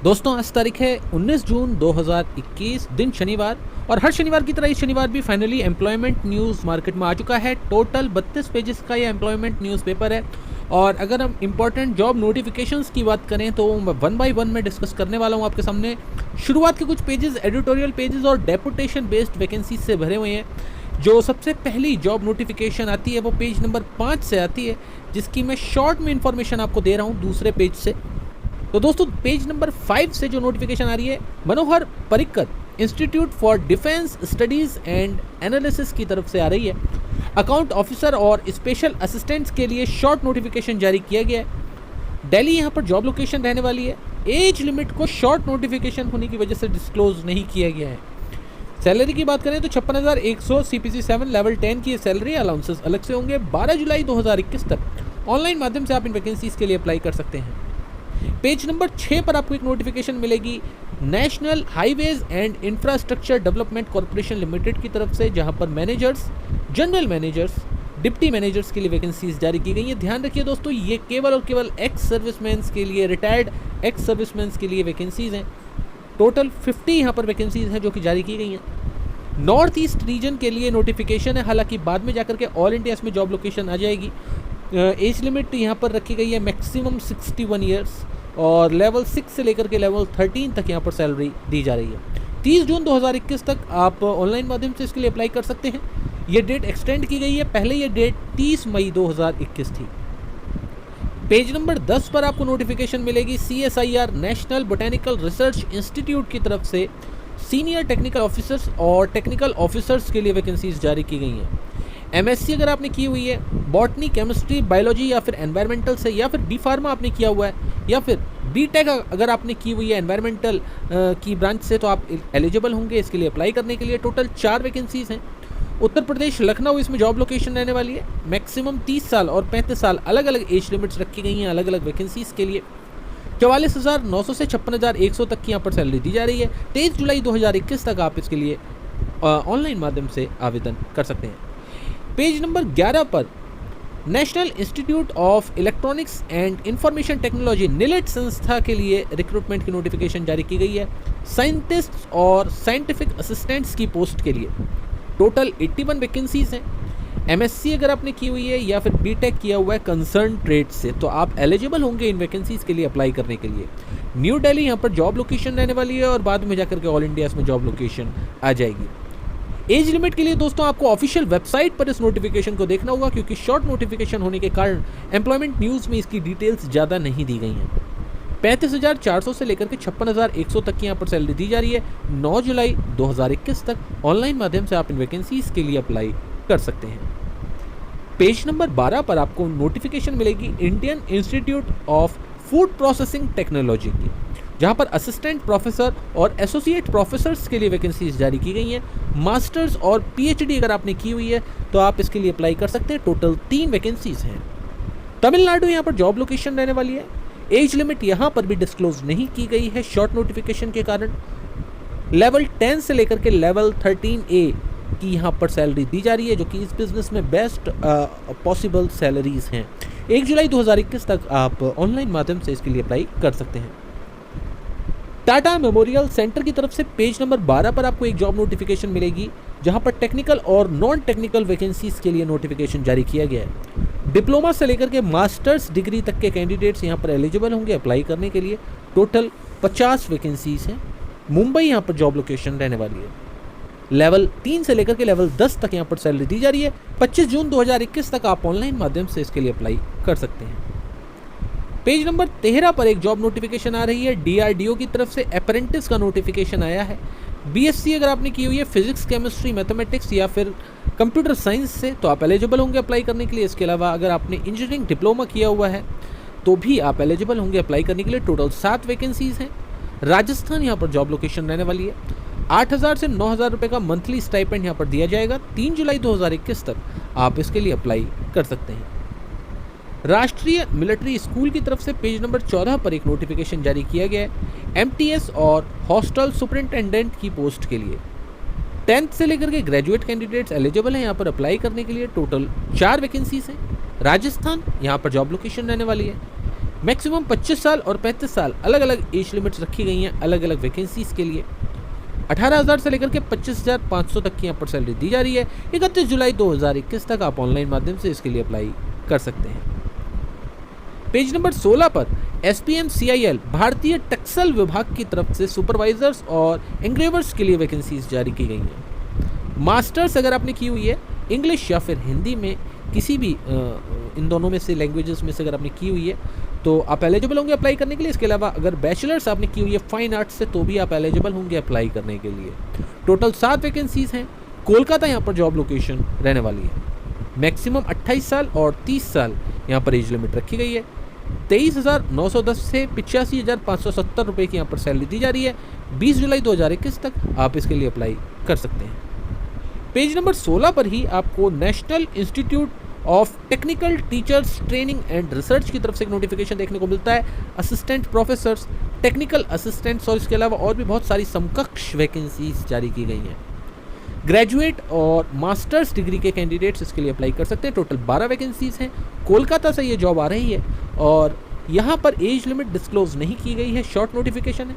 दोस्तों आज तारीख है 19 जून 2021, दिन शनिवार। और हर शनिवार की तरह इस शनिवार भी फाइनली एम्प्लॉयमेंट न्यूज़ मार्केट में आ चुका है। टोटल 32 पेजेस का ये एम्प्लॉयमेंट न्यूज़पेपर है। और अगर हम इंपॉर्टेंट जॉब नोटिफिकेशंस की बात करें तो वन बाय वन में डिस्कस करने वाला हूँ आपके सामने। शुरुआत के कुछ पेजेस एडिटोरियल पेजेस और डेपुटेशन बेस्ड वैकेंसीज से भरे हुए हैं। जो सबसे पहली जॉब नोटिफिकेशन आती है वो पेज नंबर 5 से आती है, जिसकी मैं शॉर्ट में इन्फॉर्मेशन आपको दे रहा हूँ दूसरे पेज से। तो दोस्तों पेज नंबर 5 से जो नोटिफिकेशन आ रही है, Manohar Parrikar institute for defence studies and analysis की तरफ से आ रही है। अकाउंट ऑफिसर और स्पेशल असिस्टेंट्स के लिए शॉर्ट नोटिफिकेशन जारी किया गया है। दिल्ली यहाँ पर जॉब लोकेशन रहने वाली है। एज लिमिट को शॉर्ट नोटिफिकेशन होने की वजह से डिस्क्लोज नहीं किया गया है। सैलरी की बात करें तो 56,100 CPC 7 लेवल 10 की सैलरी अलाउंसेस अलग से होंगे। 12 जुलाई 2021 तक ऑनलाइन माध्यम से आप इन वैकेंसीज के लिए अप्लाई कर सकते हैं। पेज नंबर 6 पर आपको एक नोटिफिकेशन मिलेगी national highways and infrastructure development corporation limited की तरफ से, जहां पर managers, general managers, deputy managers के लिए वैकेंसीज जारी की गई हैं। ध्यान रखिए दोस्तों, ये केवल और केवल एक्स सर्विसमैन के लिए, रिटायर्ड एक्स सर्विसमैन के लिए वैकेंसीज हैं। टोटल 50 यहाँ पर वैकेंसीज हैं जो कि जारी की गई हैं। नॉर्थ ईस्ट रीजन के लिए नोटिफिकेशन है, हालांकि बाद में जाकर के ऑल इंडिया में जॉब लोकेशन आ जाएगी। एज लिमिट यहाँ पर रखी गई है मैक्सिमम 61 ईयर्स और लेवल 6 से लेकर के लेवल 13 तक यहाँ पर सैलरी दी जा रही है। 30 जून 2021 तक आप ऑनलाइन माध्यम से इसके लिए अप्लाई कर सकते हैं। ये डेट एक्सटेंड की गई है, पहले ये डेट 30 मई 2021 थी। पेज नंबर 10 पर आपको नोटिफिकेशन मिलेगी CSIR national botanical research institute की तरफ से सीनियर टेक्निकल ऑफिसर्स और टेक्निकल ऑफिसर्स के लिए वैकेंसीज जारी की गई हैं। MSc अगर आपने की हुई है बॉटनी, केमिस्ट्री, बायोलॉजी या फिर एनवायरमेंटल से, या फिर B.Pharma आपने किया हुआ है, या फिर B.Tech अगर आपने की हुई है एनवायरमेंटल की ब्रांच से, तो आप एलिजिबल होंगे इसके लिए अप्लाई करने के लिए। टोटल 4 वैकेंसीज हैं। उत्तर प्रदेश लखनऊ इसमें जॉब लोकेशन रहने वाली है। मैक्सिमम 30 साल और 35 साल अलग अलग एज लिमिट्स रखी गई हैं अलग अलग वैकेंसीज के लिए। 44,900 से 56,100 तक की यहाँ पर सैलरी दी जा रही है। 23 जुलाई 2021 तक आप इसके लिए ऑनलाइन माध्यम से आवेदन कर सकते हैं। पेज नंबर 11 पर national institute of electronics and information technology NILIT संस्था के लिए रिक्रूटमेंट की नोटिफिकेशन जारी की गई है। साइंटिस्ट और साइंटिफिक असिस्टेंट्स की पोस्ट के लिए टोटल 81 वैकेंसीज हैं। MSc अगर आपने की हुई है या फिर B.Tech किया हुआ है कंसर्न ट्रेड से, तो आप एलिजिबल होंगे इन वैकेंसीज के लिए अप्लाई करने के लिए। न्यू दिल्ली यहाँ पर जॉब लोकेशन रहने वाली है और बाद में जाकर के ऑल इंडिया में जॉब लोकेशन आ जाएगी। एज लिमिट के लिए दोस्तों आपको ऑफिशियल वेबसाइट पर इस नोटिफिकेशन को देखना होगा, क्योंकि शॉर्ट नोटिफिकेशन होने के कारण एम्प्लॉयमेंट न्यूज़ में इसकी डिटेल्स ज़्यादा नहीं दी गई हैं। 35,400 से लेकर के 56,100 तक की यहाँ पर सैलरी दी जा रही है। 9 जुलाई 2021 तक ऑनलाइन माध्यम से आप इन वैकेंसीज के लिए अप्लाई कर सकते हैं। पेज नंबर 12 पर आपको नोटिफिकेशन मिलेगी Indian institute of food processing technology की, जहां पर असिस्टेंट प्रोफेसर और एसोसिएट प्रोफेसर्स के लिए वैकेंसीज जारी की गई हैं। मास्टर्स और PhD अगर आपने की हुई है तो आप इसके लिए अप्लाई कर सकते हैं। टोटल 3 वैकेंसीज हैं। तमिलनाडु यहाँ पर जॉब लोकेशन रहने वाली है। एज लिमिट यहाँ पर भी डिस्क्लोज नहीं की गई है शॉर्ट नोटिफिकेशन के कारण। लेवल 10 से लेकर के लेवल 13A की यहाँ पर सैलरी दी जा रही है, जो कि इस बिजनेस में बेस्ट पॉसिबल सैलरीज हैं। 1 जुलाई 2021 तक आप ऑनलाइन माध्यम से इसके लिए अप्लाई कर सकते हैं। टाटा मेमोरियल सेंटर की तरफ से पेज नंबर 12 पर आपको एक जॉब नोटिफिकेशन मिलेगी, जहां पर टेक्निकल और नॉन टेक्निकल वैकेंसीज के लिए नोटिफिकेशन जारी किया गया है। डिप्लोमा से लेकर के मास्टर्स डिग्री तक के कैंडिडेट्स यहां पर एलिजिबल होंगे अप्लाई करने के लिए। टोटल 50 वैकेंसीज हैं। मुंबई यहां पर जॉब लोकेशन रहने वाली है। लेवल 3 से लेकर के लेवल 10 तक यहां पर सैलरी दी जा रही है। 25 जून 2021 तक आप ऑनलाइन माध्यम से इसके लिए अप्लाई कर सकते हैं। पेज नंबर 13 पर एक जॉब नोटिफिकेशन आ रही है। DRDO की तरफ से अप्रेंटिस का नोटिफिकेशन आया है। BSc अगर आपने की हुई है फिजिक्स, केमिस्ट्री, मैथमेटिक्स या फिर कंप्यूटर साइंस से, तो आप एलिजिबल होंगे अप्लाई करने के लिए। इसके अलावा अगर आपने इंजीनियरिंग डिप्लोमा किया हुआ है तो भी आप एलिजिबल होंगे अप्लाई करने के लिए। टोटल 7 वैकेंसीज हैं। राजस्थान यहाँ पर जॉब लोकेशन रहने वाली है। 8,000 से 9,000 रुपये का मंथली स्टाइपेंड यहाँ पर दिया जाएगा। 3 जुलाई 2021 तक आप इसके लिए अप्लाई कर सकते हैं। राष्ट्रीय मिलिट्री स्कूल की तरफ से पेज नंबर 14 पर एक नोटिफिकेशन जारी किया गया है। MTS और हॉस्टल सुपरिटेंडेंट की पोस्ट के लिए 10th से लेकर के ग्रेजुएट कैंडिडेट्स एलिजिबल हैं यहाँ पर अप्लाई करने के लिए। टोटल 4 वैकेंसीज हैं। राजस्थान यहाँ पर जॉब लोकेशन रहने वाली है। मैक्सिमम 25 साल और 35 साल अलग अलग एज लिमिट्स रखी गई हैं अलग अलग वैकेंसीज के लिए। 18,000 से लेकर के 25,500 तक की यहाँ पर सैलरी दी जा रही है। 31 जुलाई 2021 तक आप ऑनलाइन माध्यम से इसके लिए अप्लाई कर सकते हैं। पेज नंबर 16 पर SPMCIL भारतीय टेक्सटाइल विभाग की तरफ से सुपरवाइजर्स और एंग्रेवर्स के लिए वैकेंसीज जारी की गई हैं। मास्टर्स अगर आपने की हुई है इंग्लिश या फिर हिंदी में किसी भी इन दोनों में से लैंग्वेजेस में से अगर आपने की हुई है तो आप एलिजिबल होंगे अप्लाई करने के लिए। इसके अलावा अगर बैचलर्स आपने की हुई है फाइन आर्ट्स से तो भी आप एलिजिबल होंगे अप्लाई करने के लिए। टोटल 7 वैकेंसीज हैं। कोलकाता यहाँ पर जॉब लोकेशन रहने वाली है। मैक्सिमम 28 साल और 30 साल यहाँ पर एज लिमिट रखी गई है। 23,910 से 85,570 रुपये की यहाँ पर सैलरी दी जा रही है। 20 जुलाई 2021 तक आप इसके लिए अप्लाई कर सकते हैं। पेज नंबर 16 पर ही आपको national institute of technical teachers training and research की तरफ से एक नोटिफिकेशन देखने को मिलता है। असिस्टेंट प्रोफेसर्स, टेक्निकल असिस्टेंट्स और इसके अलावा और भी बहुत सारी समकक्ष वैकेंसीज जारी की गई हैं। ग्रेजुएट और मास्टर्स डिग्री के कैंडिडेट्स इसके लिए अप्लाई कर सकते हैं। टोटल 12 वैकेंसीज हैं। कोलकाता से ये जॉब आ रही है और यहाँ पर एज लिमिट डिस्क्लोज नहीं की गई है। शॉर्ट नोटिफिकेशन है।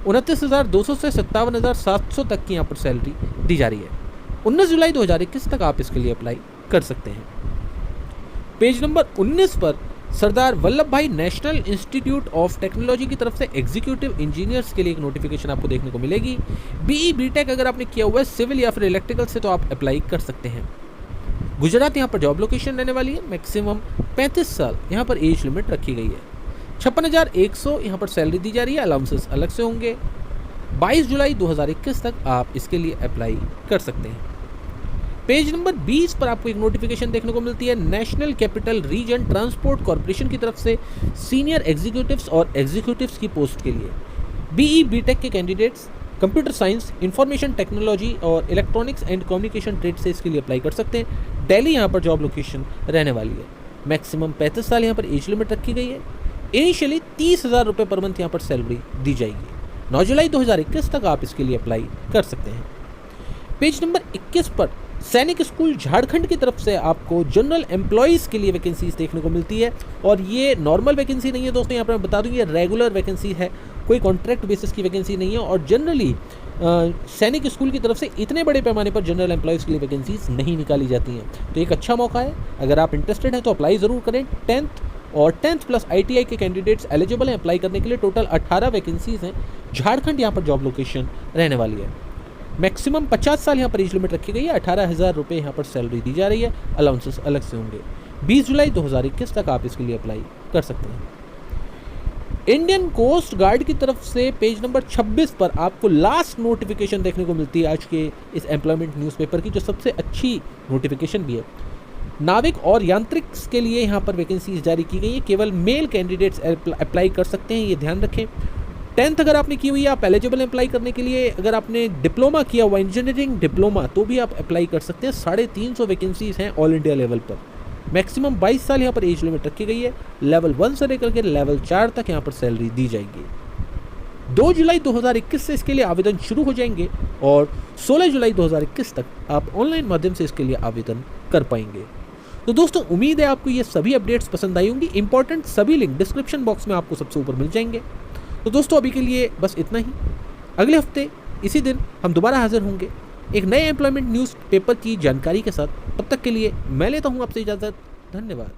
29,200 से 57,700 तक की यहाँ पर सैलरी दी जा रही है। 19 जुलाई 2021 तक आप इसके लिए अप्लाई कर सकते हैं। पेज नंबर 19 पर सरदार वल्लभ भाई नेशनल इंस्टीट्यूट ऑफ टेक्नोलॉजी की तरफ से एग्जीक्यूटिव इंजीनियर्स के लिए एक नोटिफिकेशन आपको देखने को मिलेगी। BE BTech अगर आपने किया हुआ है सिविल या फिर इलेक्ट्रिकल से तो आप अप्लाई कर सकते हैं। गुजरात यहाँ पर जॉब लोकेशन रहने वाली है। मैक्सिमम 35 साल यहाँ पर एज लिमिट रखी गई है। 56,100 यहाँ पर सैलरी दी जा रही है। अलाउंसेस अलग से होंगे। 22 जुलाई 2021 तक आप इसके लिए अप्लाई कर सकते हैं। पेज नंबर 20 पर आपको एक नोटिफिकेशन देखने को मिलती है national capital region transport corporation की तरफ से सीनियर एग्जीक्यूटिव्स और एग्जीक्यूटिव्स की पोस्ट के लिए। BE BTech के candidates computer science, information technology और इलेक्ट्रॉनिक्स एंड कम्युनिकेशन ट्रेड से इसके लिए अप्लाई कर सकते हैं। दिल्ली यहाँ पर जॉब लोकेशन रहने वाली है। मैक्सिमम 35 साल यहाँ पर एज लिमिट रखी गई है। इनिशियली 30,000 रुपये पर मंथ यहाँ पर सैलरी दी जाएगी। 9 जुलाई 2021 तक आप इसके लिए अप्लाई कर सकते हैं। पेज नंबर 21 पर सैनिक स्कूल झारखंड की तरफ से आपको जनरल एम्प्लॉयज़ के लिए वैकेंसीज देखने को मिलती है और ये नॉर्मल वैकेंसी नहीं है दोस्तों। यहाँ पर मैं बता दूँ ये रेगुलर वैकेंसी है, कोई कॉन्ट्रैक्ट बेसिस की वैकेंसी नहीं है। और जनरली सैनिक स्कूल की तरफ से इतने बड़े पैमाने पर जनरल एम्प्लॉयज़ के लिए वैकेंसीज नहीं निकाली जाती हैं। तो एक अच्छा मौका है, अगर आप इंटरेस्टेड हैं तो अप्लाई ज़रूर करें। 10th और 10th प्लस ITI के कैंडिडेट्स एलिजिबल हैं अप्लाई करने के लिए। टोटल 18 वैकेंसीज हैं। झारखंड यहाँ पर जॉब लोकेशन रहने वाली है। मैक्सिमम 50 साल यहाँ पर एज लिमिट रखी गई है। 18,000 रुपये यहाँ पर सैलरी दी जा रही है। अलाउंसेस अलग से होंगे। 20 जुलाई 2021 तक आप इसके लिए अप्लाई कर सकते हैं। इंडियन कोस्ट गार्ड की तरफ से पेज नंबर 26 पर आपको लास्ट नोटिफिकेशन देखने को मिलती है आज के इस एम्प्लॉयमेंट न्यूज़पेपर की, जो सबसे अच्छी नोटिफिकेशन भी है। नाविक और यांत्रिक्स के लिए यहाँ पर वैकेंसीज जारी की गई है। केवल मेल कैंडिडेट्स अप्लाई कर सकते हैं, ये ध्यान रखें। 10th अगर आपने की हुई है आप एलिजिबल अप्लाई करने के लिए। अगर आपने डिप्लोमा किया हुआ इंजीनियरिंग डिप्लोमा तो भी आप अप्लाई कर सकते हैं। 350 वैकेंसीज हैं ऑल इंडिया लेवल पर। मैक्सिमम 22 साल यहाँ पर एज लिमिट रखी गई है। लेवल 1 से लेकर के लेवल 4 तक यहाँ पर सैलरी दी जाएगी। 2 जुलाई 2021 से इसके लिए आवेदन शुरू हो जाएंगे और 16 जुलाई 2021 तक आप ऑनलाइन माध्यम से इसके लिए आवेदन कर पाएंगे। तो दोस्तों उम्मीद है आपको ये सभी अपडेट्स पसंद आई होंगी। इंपॉर्टेंट सभी लिंक डिस्क्रिप्शन बॉक्स में आपको सबसे ऊपर मिल जाएंगे। तो दोस्तों अभी के लिए बस इतना ही। अगले हफ्ते इसी दिन हम दोबारा हाजिर होंगे एक नए एम्प्लॉयमेंट न्यूज़ पेपर की जानकारी के साथ। तब तक के लिए मैं लेता हूँ आपसे इजाज़त। धन्यवाद।